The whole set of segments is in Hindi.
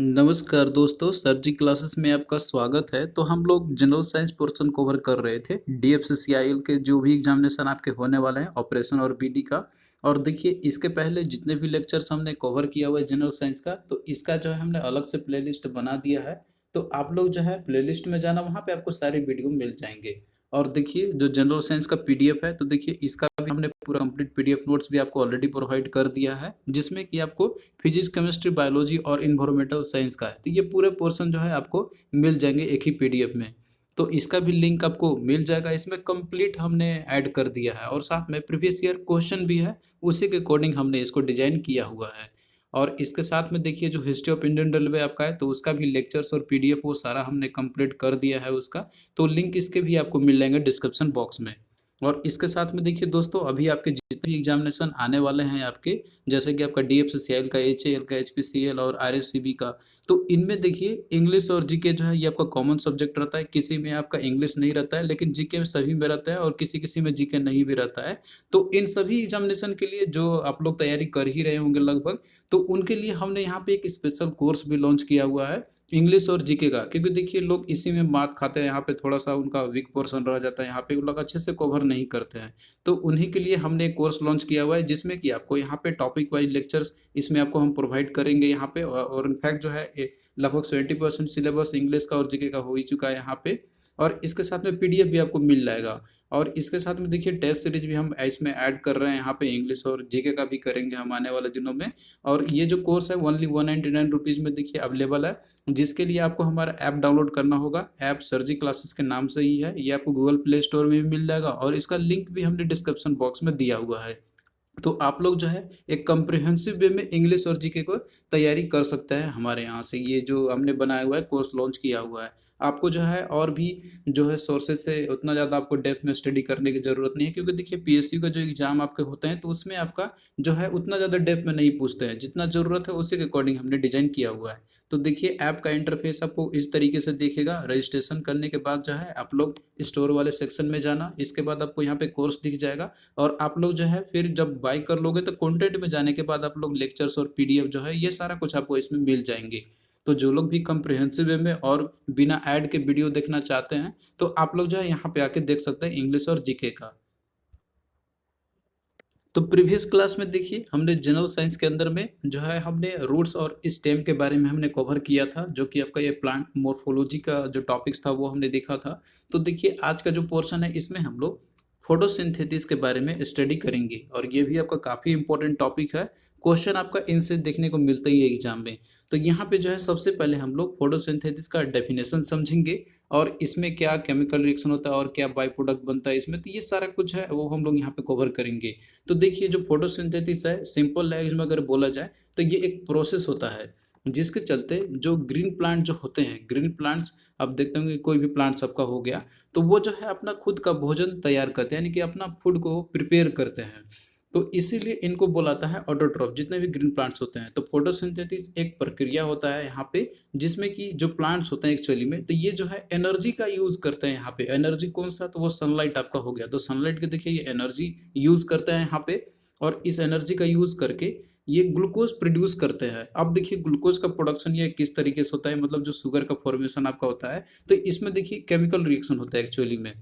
नमस्कार दोस्तों, सर जी क्लासेस में आपका स्वागत है। तो हम लोग जनरल साइंस पोर्शन कवर कर रहे थे डीएफसीसीआईएल के जो भी एग्जामिनेशन आपके होने वाले हैं ऑपरेशन और बीडी का। और देखिए इसके पहले जितने भी लेक्चर्स हमने कवर किया हुआ है जनरल साइंस का, तो इसका जो है हमने अलग से प्लेलिस्ट बना दिया है। तो आप लोग जो है प्लेलिस्ट में जाना, वहाँ पे आपको सारे वीडियो मिल जाएंगे। और देखिए जो जनरल साइंस का पीडीएफ है, तो देखिए इसका भी हमने पूरा कंप्लीट पीडीएफ नोट्स भी आपको ऑलरेडी प्रोवाइड कर दिया है, जिसमें कि आपको फिजिक्स, केमिस्ट्री, बायोलॉजी और इन्वायरमेंटल साइंस का है। तो ये पूरे पोर्शन जो है आपको मिल जाएंगे एक ही पीडीएफ में। तो इसका भी लिंक आपको मिल जाएगा, इसमें कंप्लीट हमने ऐड कर दिया है और साथ में प्रीवियस ईयर क्वेश्चन भी है, उसी के अकॉर्डिंग हमने इसको डिजाइन किया हुआ है। और इसके साथ में देखिए जो हिस्ट्री ऑफ इंडियन रेलवे आपका है, तो उसका भी लेक्चर्स और पीडीएफ वो सारा हमने कंप्लीट कर दिया है उसका। तो लिंक इसके भी आपको मिल जाएंगे डिस्क्रिप्शन बॉक्स में। और इसके साथ में देखिए दोस्तों, अभी आपके जितने भी एग्जामिनेशन आने वाले हैं आपके, जैसे कि आपका डीएफसीसीआईएल का, एचएएल का, एचपीसीएल और आरएससीबी का, तो इनमें देखिए इंग्लिश और जीके जो है ये आपका कॉमन सब्जेक्ट रहता है। किसी में आपका इंग्लिश नहीं रहता है, लेकिन जीके में सभी में रहता है, और किसी किसी में जीके नहीं भी रहता है। तो इन सभी एग्जामिनेशन के लिए जो आप लोग तैयारी कर ही रहे होंगे लगभग, तो उनके लिए हमने यहाँ पे एक स्पेशल कोर्स भी लॉन्च किया हुआ है इंग्लिश और जीके का। क्योंकि देखिए लोग इसी में मात खाते हैं, यहाँ पे थोड़ा सा उनका वीक पोर्शन रह जाता है, यहाँ पे वो लोग अच्छे से कवर नहीं करते हैं। तो उन्हीं के लिए हमने एक कोर्स लॉन्च किया हुआ है, जिसमें कि आपको यहाँ पे टॉपिक वाइज लेक्चर्स इसमें आपको हम प्रोवाइड करेंगे यहाँ पे। और इनफैक्ट जो है लगभग 70% सिलेबस इंग्लिश का और जीके का हो ही चुका है यहाँ पे। और इसके साथ में पीडीएफ भी आपको मिल जाएगा। और इसके साथ में देखिए टेस्ट सीरीज भी हम इसमें ऐड कर रहे हैं यहाँ पे, इंग्लिश और जीके का भी करेंगे हम आने वाले दिनों में। और ये जो कोर्स है ओनली 199 रुपीज़ में देखिए अवेलेबल है, जिसके लिए आपको हमारा ऐप डाउनलोड करना होगा। ऐप सरजी क्लासेस के नाम से ही है, ये आपको गूगल प्ले स्टोर में भी मिल जाएगा, और इसका लिंक भी हमने डिस्क्रिप्शन बॉक्स में दिया हुआ है। तो आप लोग जो है एक कम्प्रिहेंसिव वे में इंग्लिश और जीके को तैयारी कर सकते हैं हमारे यहाँ से। ये जो हमने बनाया हुआ है, कोर्स लॉन्च किया हुआ है, आपको जो है और भी जो है सोर्सेज से उतना ज़्यादा आपको डेप्थ में स्टडी करने की ज़रूरत नहीं है। क्योंकि देखिए पीएसयू का जो एग्ज़ाम आपके होते हैं, तो उसमें आपका जो है उतना ज़्यादा डेप्थ में नहीं पूछते हैं, जितना ज़रूरत है उसी के अकॉर्डिंग हमने डिजाइन किया हुआ है। तो देखिए ऐप का इंटरफेस आपको इस तरीके से दिखेगा। रजिस्ट्रेशन करने के बाद जो है आप लोग स्टोर वाले सेक्शन में जाना, इसके बाद आपको यहाँ पे कोर्स दिख जाएगा। और आप लोग जो है फिर जब बाई कर लोगे, तो कंटेंट में जाने के बाद आप लोग लेक्चर्स और पीडीएफ जो है ये सारा कुछ आपको इसमें मिल जाएंगे। तो जो लोग भी कम्प्रिहेंसिव वे में और बिना ऐड के वीडियो देखना चाहते हैं, तो आप लोग जो है यहाँ पे आके देख सकते हैं इंग्लिश और जीके का। तो प्रीवियस क्लास में देखिए हमने जनरल साइंस के अंदर में जो है हमने रूट्स और स्टेम के बारे में हमने कवर किया था, जो कि आपका ये प्लांट मोर्फोलॉजी का जो टॉपिक्स था वो हमने देखा था। तो देखिए आज का जो पोर्शन है, इसमें हम लोग फोटोसिंथेसिस के बारे में स्टडी करेंगे, और ये भी आपका काफ़ी इंपॉर्टेंट टॉपिक है। क्वेश्चन आपका इनसे देखने को मिलता ही है एग्जाम में। तो यहाँ पे जो है सबसे पहले हम लोग फोटोसिंथेसिस का डेफिनेशन समझेंगे, और इसमें क्या केमिकल रिएक्शन होता है और क्या बाई प्रोडक्ट बनता है इसमें, तो ये सारा कुछ है वो हम लोग यहाँ पे कवर करेंगे। तो देखिए जो फोटोसिंथेसिस है, सिंपल लैंग्वेज में अगर बोला जाए, तो ये एक प्रोसेस होता है जिसके चलते जो ग्रीन प्लांट जो होते हैं, ग्रीन प्लांट्स अब देखते होंगे कोई भी प्लांट सबका हो गया, तो वो जो है अपना खुद का भोजन तैयार करते हैं, यानी कि अपना फूड को प्रिपेयर करते हैं। तो इसीलिए इनको बोलाता है ऑटोट्रॉफ, जितने भी ग्रीन प्लांट्स होते हैं। तो फोटोसिंथेसिस एक प्रक्रिया होता है यहाँ पे, जिसमें कि जो प्लांट्स होते हैं एक्चुअली में, तो ये जो है एनर्जी का यूज करते हैं यहाँ पे। एनर्जी कौन सा, तो वो सनलाइट आपका हो गया। तो सनलाइट के देखिए ये एनर्जी यूज करते हैं यहाँ पे, और इस एनर्जी का यूज करके ये ग्लूकोज प्रोड्यूस करते हैं। अब देखिए ग्लूकोज का प्रोडक्शन ये किस तरीके से होता है, मतलब जो शुगर का फॉर्मेशन आपका होता है, तो इसमें देखिए केमिकल रिएक्शन होता है एक्चुअली में।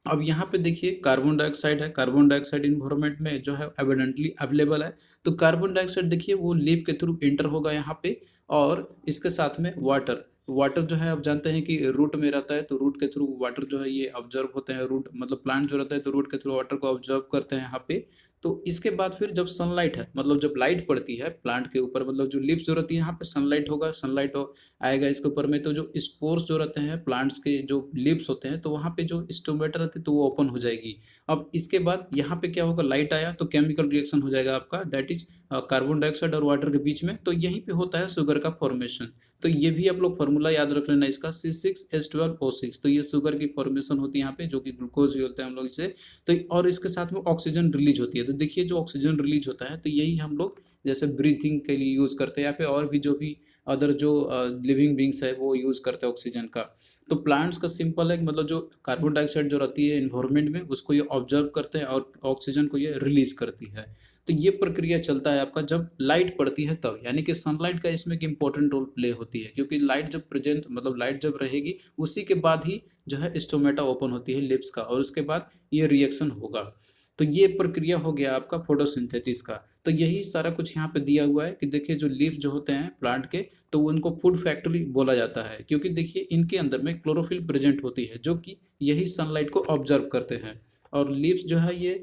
अब यहाँ पे देखिए कार्बन डाइऑक्साइड है, कार्बन डाइऑक्साइड इन्वायरमेंट में जो है एविडेंटली अवेलेबल है। तो कार्बन डाइऑक्साइड देखिए वो लीफ के थ्रू इंटर होगा यहाँ पे, और इसके साथ में वाटर, वाटर जो है आप जानते हैं कि रूट में रहता है, तो रूट के थ्रू वाटर जो है ये ऑब्जर्व होते हैं। रूट मतलब प्लांट जो रहता है, तो रूट के थ्रू वाटर को ऑब्जर्व करते हैं यहाँ पे। तो इसके बाद फिर जब सनलाइट है, मतलब जब लाइट पड़ती है प्लांट के ऊपर, मतलब जो लीव्स जो रहती है यहाँ पे सनलाइट होगा, सनलाइट आएगा इसके ऊपर में, तो जो स्पोर्स जो रहते हैं प्लांट्स के जो लीव्स होते हैं, तो वहाँ पे जो स्टोमेटा रहती है तो वो ओपन हो जाएगी। अब इसके बाद यहाँ पे क्या होगा, लाइट आया तो केमिकल रिएक्शन हो जाएगा आपका, दैट इज कार्बन डाइऑक्साइड और वाटर के बीच में। तो यहीं पे होता है शुगर का फॉर्मेशन। तो ये भी आप लोग फार्मूला याद रख लेना इसका, C6H12O6। तो ये शुगर की फॉर्मेशन होती है यहाँ पे, जो कि ग्लूकोज भी होता है हम लोग इसे। तो और इसके साथ में ऑक्सीजन रिलीज होती है। तो देखिए जो ऑक्सीजन रिलीज होता है, तो यही हम लोग जैसे ब्रीथिंग के लिए यूज करते हैं, या फिर और भी जो भी अदर जो लिविंग बींग्स है वो यूज करते हैं ऑक्सीजन का। तो प्लांट्स का सिंपल है, मतलब जो कार्बन डाइऑक्साइड जो रहती है इन्वायरमेंट में, उसको ये ऑब्जर्व करते हैं और ऑक्सीजन को ये रिलीज करती है। तो ये प्रक्रिया चलता है आपका जब लाइट पड़ती है तब, यानी कि सनलाइट का इसमें एक इंपॉर्टेंट रोल प्ले होती है, क्योंकि लाइट जब प्रेजेंट मतलब लाइट जब रहेगी उसी के बाद ही जो है स्टोमेटा ओपन होती है लिप्स का, और उसके बाद ये रिएक्शन होगा। तो ये प्रक्रिया हो गया आपका फोटोसिंथेसिस का। तो यही सारा कुछ यहाँ पे दिया हुआ है कि देखिए जो लीफ जो होते हैं प्लांट के, तो उनको फूड फैक्ट्री बोला जाता है, क्योंकि देखिए इनके अंदर में क्लोरोफिल प्रेजेंट होती है जो कि यही सनलाइट को ऑब्जर्व करते हैं। और लीव्स जो है ये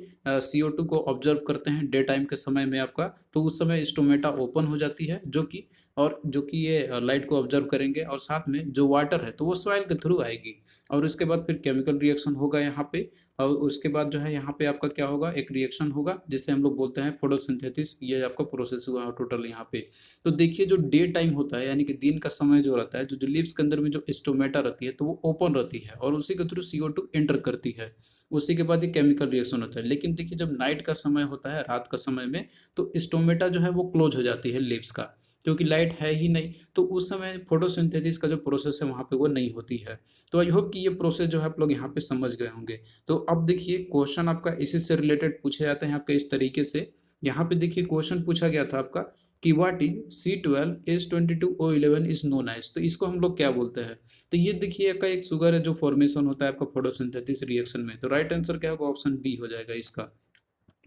CO2 को ऑब्जर्व करते हैं डे टाइम के समय में आपका, तो उस समय स्टोमेटा ओपन हो जाती है जो कि ये लाइट को ऑब्जर्व करेंगे, और साथ में जो वाटर है तो वो सॉइल के थ्रू आएगी, और उसके बाद फिर केमिकल रिएक्शन होगा यहाँ पे। और उसके बाद जो है यहाँ पे आपका क्या होगा, एक रिएक्शन होगा जिसे हम लोग बोलते हैं फोटोसिंथेसिस। ये आपका प्रोसेस हुआ टोटल यहाँ पे। तो देखिए जो डे टाइम होता है यानी कि दिन का समय जो रहता है, जो लीव्स के अंदर में जो स्टोमेटा रहती है तो वो ओपन रहती है और उसी के थ्रू CO2 एंटर करती है। उसी के बाद ये केमिकल रिएक्शन होता है। लेकिन देखिए जब नाइट का समय होता है, रात का समय में, तो स्टोमेटा जो है वो क्लोज हो जाती है लीव्स का, क्योंकि लाइट है ही नहीं, तो उस समय फोटोसिंथेसिस का जो प्रोसेस है वहाँ पे वो नहीं होती है। तो आई होप कि ये प्रोसेस जो है आप लोग यहाँ पे समझ गए होंगे। तो अब देखिए क्वेश्चन आपका इसी से रिलेटेड पूछे जाते हैं आपके इस तरीके से। यहाँ पे देखिए क्वेश्चन पूछा गया था आपका कि what is C12H22O11 is known as, तो इसको हम लोग क्या बोलते हैं। तो ये देखिए का एक शुगर है जो फॉर्मेशन होता है आपका फोटोसिंथेसिस रिएक्शन में। तो राइट आंसर क्या होगा, ऑप्शन बी हो जाएगा इसका।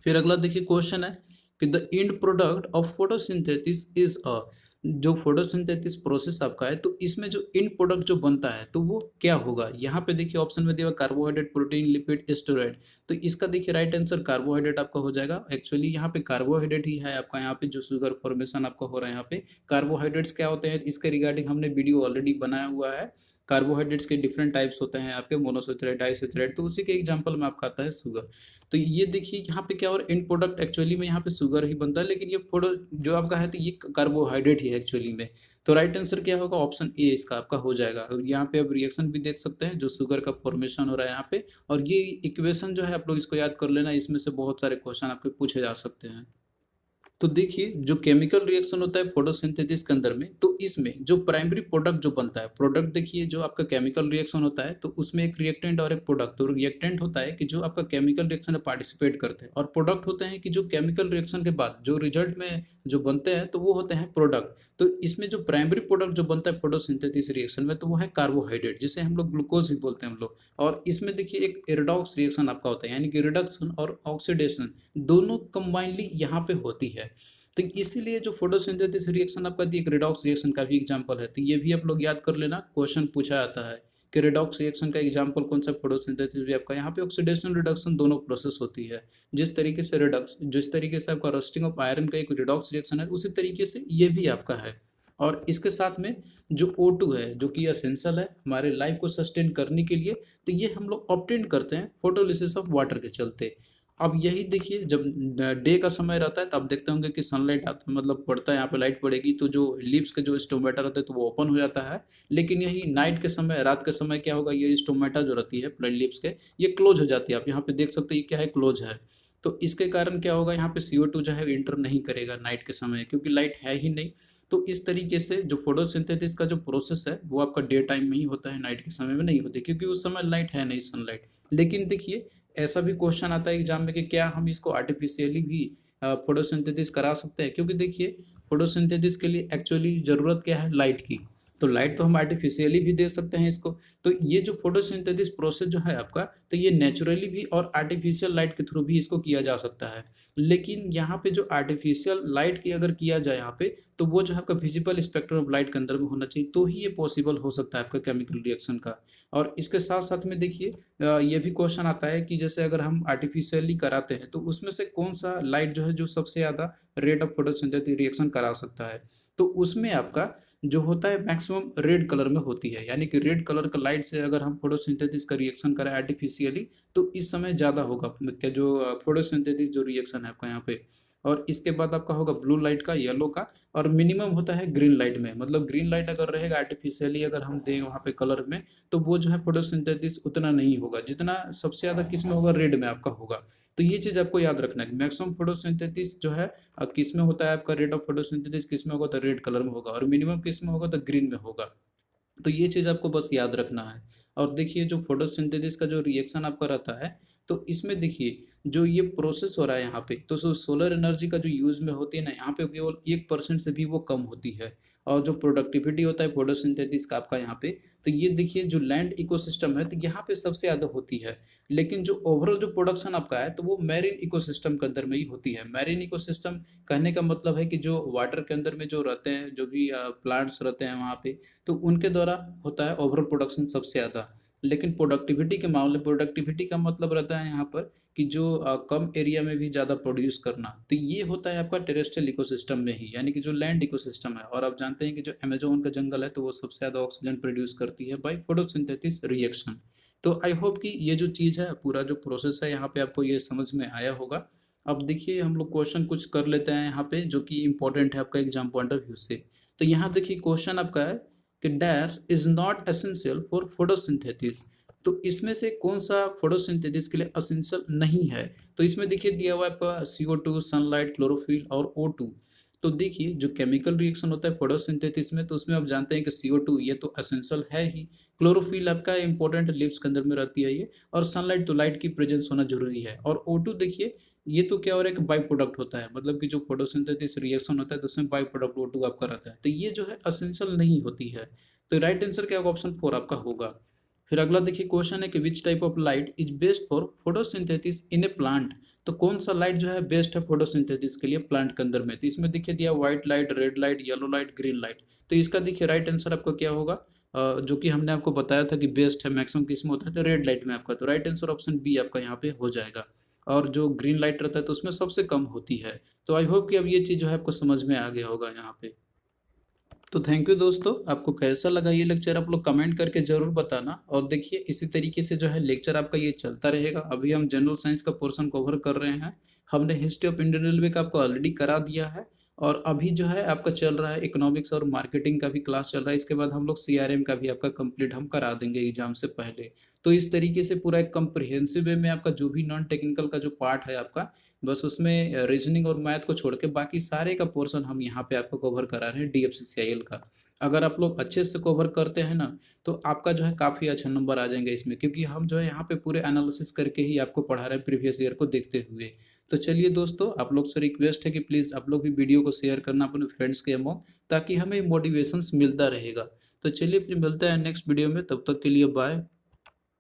फिर अगला देखिए क्वेश्चन है कि the end product of photosynthesis is a, जो फोटोसिंथेसिस प्रोसेस आपका है तो इसमें जो एंड प्रोडक्ट जो बनता है तो वो क्या होगा। यहाँ पे देखिए ऑप्शन में दिया कार्बोहाइड्रेट, प्रोटीन, लिपिड, स्टेरॉइड। तो इसका देखिए राइट आंसर कार्बोहाइड्रेट आपका हो जाएगा। एक्चुअली यहाँ पे कार्बोहाइड्रेट ही है आपका, यहाँ पे जो शुगर फॉर्मेशन आपका हो रहा है यहाँ पे। कार्बोहाइड्रेट्स क्या होते हैं इसके रिगार्डिंग हमने वीडियो ऑलरेडी बनाया हुआ है। कार्बोहाइड्रेट्स के डिफरेंट टाइप्स होते हैं आपके, मोनोसेचुरेट, डाइसेचुरेट, तो उसी के एग्जांपल में आपका आता है शुगर। तो ये देखिए यहाँ पे क्या और एंड प्रोडक्ट एक्चुअली में यहाँ पे शुगर ही बनता है, लेकिन ये फोटो जो आपका है तो ये कार्बोहाइड्रेट ही है एक्चुअली में। तो राइट आंसर क्या होगा, ऑप्शन ए इसका आपका हो जाएगा। और यहाँ पे आप रिएक्शन भी देख सकते हैं जो शुगर का फॉर्मेशन हो रहा है यहाँ पे। और ये इक्वेशन जो है आप लोग इसको याद कर लेना, इसमें से बहुत सारे क्वेश्चन आपके पूछे जा सकते हैं। तो देखिए जो केमिकल रिएक्शन होता है फोटोसिंथेसिस के अंदर में, तो इसमें जो प्राइमरी प्रोडक्ट जो बनता है, प्रोडक्ट देखिए जो आपका केमिकल रिएक्शन होता है तो उसमें एक रिएक्टेंट और एक प्रोडक्ट। तो रिएक्टेंट होता है कि जो आपका केमिकल रिएक्शन में पार्टिसिपेट करते हैं, और प्रोडक्ट होते हैं कि जो केमिकल रिएक्शन के बाद जो रिजल्ट में जो बनते हैं तो वो होते हैं प्रोडक्ट। तो इसमें जो प्राइमरी प्रोडक्ट जो बनता है फोटोसिंथेसिस रिएक्शन में तो वो है कार्बोहाइड्रेट, जिसे हम लोग ग्लूकोज भी बोलते हैं हम लोग। और इसमें देखिए एक रिडॉक्स रिएक्शन आपका होता है, यानी कि रिडक्शन और ऑक्सीडेशन दोनों कंबाइनली यहाँ पे होती है। तो इसीलिए जो फोटोसिंथेसिस रिएक्शन आपका एक रिडॉक्स रिएक्शन का भी एग्जांपल है। तो ये भी आप लोग याद कर लेना, क्वेश्चन पूछा जाता है कि रिडॉक्स रिएक्शन का एग्जांपल कौन सा, फोटोसिंथेसिस भी आपका यहाँ पे ऑक्सीडेशन रिडक्शन दोनों प्रोसेस होती है। जिस तरीके से आपका रस्टिंग ऑफ आयरन का एक रिडॉक्स रिएक्शन है, उसी तरीके से ये भी आपका है। और इसके साथ में जो O2 है जो कि एसेंशियल है हमारे लाइफ को सस्टेन करने के लिए, तो ये हम लोग ऑब्टेन करते हैं फोटोलिसिस ऑफ वाटर के चलते। अब यही देखिए जब डे का समय रहता है तब देखते होंगे कि सनलाइट आता है, मतलब पड़ता है यहाँ पे, लाइट पड़ेगी तो जो लीव्स के जो स्टोमेटा रहता है तो वो ओपन हो जाता है। लेकिन यही नाइट के समय, रात के समय क्या होगा, ये स्टोमेटा जो रहती है प्लांट लीव्स के, ये क्लोज हो जाती है। आप यहाँ पे देख सकते हैं ये क्या है, क्लोज है। तो इसके कारण क्या होगा, यहाँ पे CO2 जो है इंटर नहीं करेगा नाइट के समय, क्योंकि लाइट है ही नहीं। तो इस तरीके से जो फोटोसिंथेसिस का जो प्रोसेस है वो आपका डे टाइम में ही होता है, नाइट के समय में नहीं होती, क्योंकि उस समय लाइट है नहीं, सनलाइट। लेकिन देखिए ऐसा भी क्वेश्चन आता है एग्जाम में कि क्या हम इसको आर्टिफिशियली भी फोटोसिंथेसिस करा सकते हैं, क्योंकि देखिए फोटोसिंथेसिस के लिए एक्चुअली ज़रूरत क्या है, लाइट की। तो लाइट तो हम आर्टिफिशियली भी दे सकते हैं इसको। तो ये जो फोटोसिंथेसिस प्रोसेस जो है आपका, तो ये नेचुरली भी और आर्टिफिशियल लाइट के थ्रू भी इसको किया जा सकता है। लेकिन यहाँ पे जो आर्टिफिशियल लाइट की अगर किया जाए यहाँ पे, तो वो जो है आपका विजिबल स्पेक्ट्रम ऑफ लाइट के अंदर में होना चाहिए, तो ही ये पॉसिबल हो सकता है आपका केमिकल रिएक्शन का। और इसके साथ साथ में देखिए ये भी क्वेश्चन आता है कि जैसे अगर हम आर्टिफिशियली कराते हैं तो उसमें से कौन सा लाइट जो है जो सबसे ज़्यादा रेट ऑफ फोटोसिंथेसिस रिएक्शन करा सकता है। तो उसमें आपका जो होता है मैक्सिमम रेड कलर में होती है, यानी कि रेड कलर का लाइट से अगर हम फोटोसिंथेसिस का रिएक्शन करें आर्टिफिशियली तो इस समय ज़्यादा होगा क्या, जो फोटोसिंथेसिस जो रिएक्शन है आपका यहाँ पे। और इसके बाद आपका होगा ब्लू लाइट का, येलो का, और मिनिमम होता है ग्रीन लाइट में। मतलब ग्रीन लाइट अगर रहेगा आर्टिफिशियली अगर हम दें वहाँ पे कलर में, तो वो जो है फोटोसिंथेसिस उतना नहीं होगा जितना सबसे ज़्यादा किस में होगा, रेड में आपका होगा। तो ये चीज़ आपको याद रखना है कि मैक्सिमम फोटोसिंथेसिस जो है किस में होता है आपका, रेट ऑफ फोटोसिंथेसिस किस में होगा, तो रेड कलर में होगा, और मिनिमम किस में होगा, तो ग्रीन में होगा। तो ये चीज़ आपको बस याद रखना है। और देखिए जो फोटोसिंथेसिस का जो रिएक्शन आपका रहता है तो इसमें देखिए जो ये प्रोसेस हो रहा है यहाँ पे, तो सोलर एनर्जी का जो यूज में होती है ना, यहाँ पे केवल 1% से भी वो कम होती है। और जो प्रोडक्टिविटी होता है फोटोसिंथेसिस का आपका यहाँ पे, तो ये देखिए जो लैंड इकोसिस्टम है तो यहाँ पे सबसे ज़्यादा होती है। लेकिन जो ओवरऑल जो प्रोडक्शन आपका है तो वो मैरीन इकोसिस्टम के अंदर में ही होती है। मैरीन इकोसिस्टम कहने का मतलब है कि जो वाटर के अंदर में जो रहते हैं, जो भी प्लांट्स रहते हैं वहाँ पे, तो उनके द्वारा होता है ओवरऑल प्रोडक्शन सबसे ज़्यादा। लेकिन प्रोडक्टिविटी के मामले, प्रोडक्टिविटी का मतलब रहता है यहाँ पर कि जो कम एरिया में भी ज़्यादा प्रोड्यूस करना, तो ये होता है आपका टेरेस्ट्रियल इकोसिस्टम में ही, यानी कि जो लैंड इकोसिस्टम है। और आप जानते हैं कि जो अमेजोन का जंगल है तो वो सबसे ज़्यादा ऑक्सीजन प्रोड्यूस करती है बाई फोटोसिंथेसिस रिएक्शन। तो आई होप कि ये जो चीज़ है, पूरा जो प्रोसेस है यहाँ पे आपको ये समझ में आया होगा। अब देखिए हम लोग क्वेश्चन कुछ कर लेते हैं यहाँ पे, जो कि इंपॉर्टेंट है आपका एग्जाम पॉइंट ऑफ व्यू से। तो यहाँ देखिए क्वेश्चन आपका है कि dash is not essential for photosynthesis. तो इसमें से कौन सा फोटोसिंथेसिस के लिए असेंशियल नहीं है? तो इसमें देखिए दिया हुआ है आपका CO2, सनलाइट, क्लोरोफिल और O2। तो देखिए जो केमिकल रिएक्शन होता है फोटोसिंथेसिस में, तो उसमें आप जानते हैं कि CO2 ये तो एसेंशियल है ही। क्लोरोफिल आपका इंपॉर्टेंट लिव्स के अंदर में रहती है ये। और सनलाइट, तो लाइट की प्रेजेंस होना जरूरी है। और O2 देखिए ये तो क्या हो रहा है कि बाई प्रोडक्ट होता है, मतलब कि जो फोटोसिंथेसिस रिएक्शन होता है तो उसमें बाई प्रोडक्ट O2 आपका रहता है, तो ये जो है असेंशियल नहीं होती है। तो राइट आंसर क्या होगा? ऑप्शन 4 आपका होगा। फिर अगला देखिए क्वेश्चन है कि which type of light is best for photosynthesis in A plant. तो कौन सा लाइट जो है बेस्ट है फोटोसिंथेसिस के लिए प्लांट के अंदर में? तो इसमें देखिए दिया white light, red light, yellow light, green light. तो इसका देखिए राइट आंसर आपका क्या होगा? जो कि हमने आपको बताया था कि बेस्ट है मैक्सिमम किसमें होता है, तो रेड लाइट में आपका। तो राइट आंसर ऑप्शन बी आपका यहाँ पे हो जाएगा। और जो ग्रीन लाइट रहता है तो उसमें सबसे कम होती है। तो आई होप कि अब ये चीज़ जो है आपको समझ में आ गया होगा यहाँ पे। तो थैंक यू दोस्तों, आपको कैसा लगा ये लेक्चर आप लोग कमेंट करके जरूर बताना। और देखिए इसी तरीके से जो है लेक्चर आपका ये चलता रहेगा। अभी हम जनरल साइंस का पोर्शन कवर कर रहे हैं। हमने हिस्ट्री ऑफ इंडियन रेलवे का आपको ऑलरेडी करा दिया है। और अभी जो है आपका चल रहा है इकोनॉमिक्स और मार्केटिंग का भी क्लास चल रहा है। इसके बाद हम लोग CRM का भी आपका कंप्लीट हम करा देंगे एग्जाम से पहले। तो इस तरीके से पूरा एक कंप्रिहेंसिव वे में आपका जो भी नॉन टेक्निकल का जो पार्ट है आपका, बस उसमें रीजनिंग और मैथ को छोड़ के बाकी सारे का पोर्शन हम यहाँ पे आपको कवर करा रहे हैं DFCCIL का। अगर आप लोग अच्छे से कवर करते हैं ना, तो आपका जो है काफ़ी अच्छा नंबर आ जाएंगे इसमें, क्योंकि हम जो है यहाँ पे पूरे एनालिसिस करके ही आपको पढ़ा रहे हैं प्रीवियस ईयर को देखते हुए। तो चलिए दोस्तों, आप लोग से रिक्वेस्ट है कि प्लीज़ आप लोग भी वीडियो को शेयर करना अपने फ्रेंड्स के अमंग, ताकि हमें मोटिवेशंस मिलता रहेगा। तो चलिए फिर मिलते हैं नेक्स्ट वीडियो में, तब तक के लिए बाय।